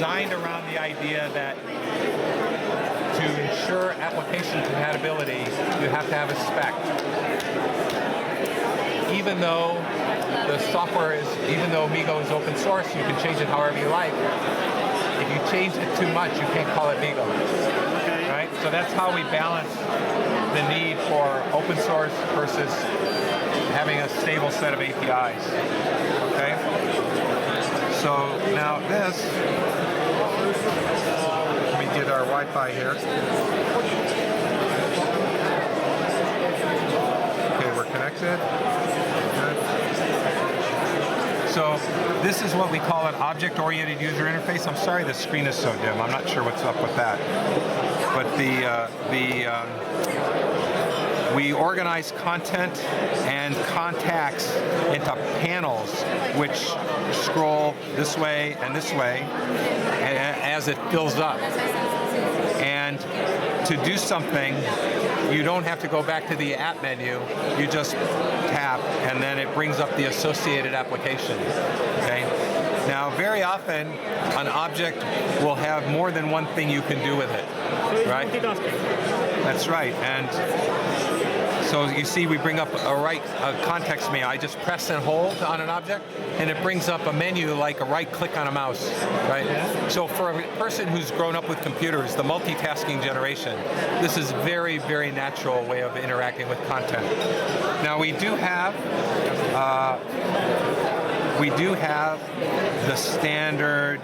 designed around the idea that to ensure application compatibility, you have to have a spec. Even though the software is, even though MeeGo is open source, you can change it however you like. If you change it too much, you can't call it MeeGo. Okay. Right? So that's how we balance the need for open source versus having a stable set of APIs. Okay? So now this, let me get our Wi-Fi here. Okay, we're connected. Good. So this is what we call an object-oriented user interface. I'm sorry the screen is so dim. I'm not sure what's up with that. But we organize content and contacts into panels which scroll this way as it fills up. And to do something, you don't have to go back to the app menu. You just tap, and then it brings up the associated application. Okay? Now, very often, an object will have more than one thing you can do with it. Right? That's right. And so you see we bring up a context menu. I just press and hold on an object, and it brings up a menu like a right click on a mouse, right? So for a person who's grown up with computers, the multitasking generation, this is very, very natural way of interacting with content. Now we do have the standard,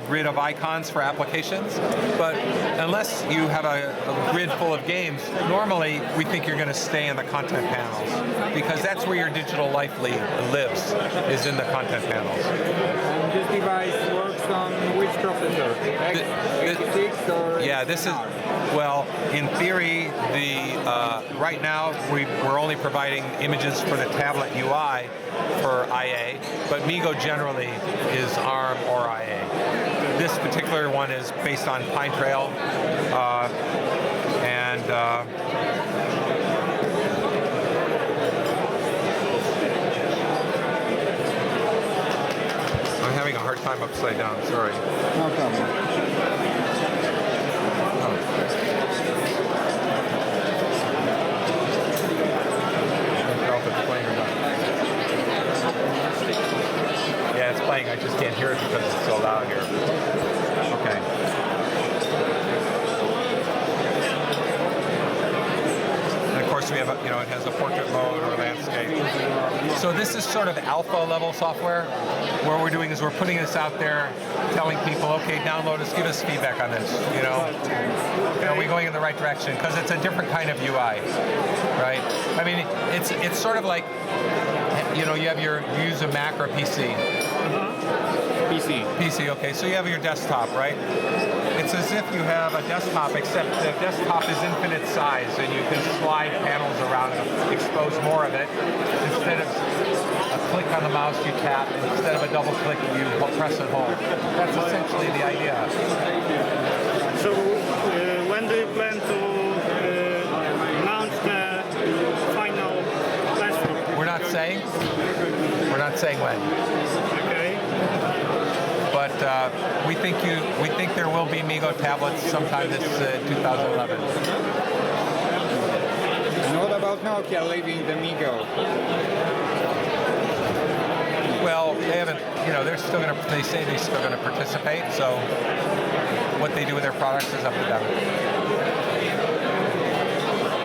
grid of icons for applications, but unless you have a grid full of games, normally we think you're going to stay in the content panels because that's where your digital life lives, is in the content panels. And this device works on which processor? x86 or yeah, this is, well, in theory, right now we're only providing images for the tablet UI for IA, but MeeGo generally is ARM or IA. This particular one is based on Pine Trail, I'm having a hard time upside down, sorry. No problem. Yeah, it's playing. I just can't hear it because it's so loud here. Okay. And of course we have, it has a portrait mode or landscape. So this is sort of alpha level software. What we're doing is we're putting this out there, telling people, okay, download us, give us feedback on this. Are we going in the right direction? Because it's a different kind of UI, right? I mean, it's sort of like, you use a Mac or a PC. PC, okay. So you have your desktop, right? It's as if you have a desktop, except the desktop is infinite size, and you can slide panels around and expose more of it. Instead of a click on the mouse, you tap. Instead of a double click, you press and hold. That's essentially the idea. So when do you plan to launch the final platform? We're not saying when. Okay. But we think there will be MeeGo tablets sometime this 2011. And what about Nokia leaving the MeeGo? Well, they haven't. They say they're still going to participate. So what they do with their products is up to them.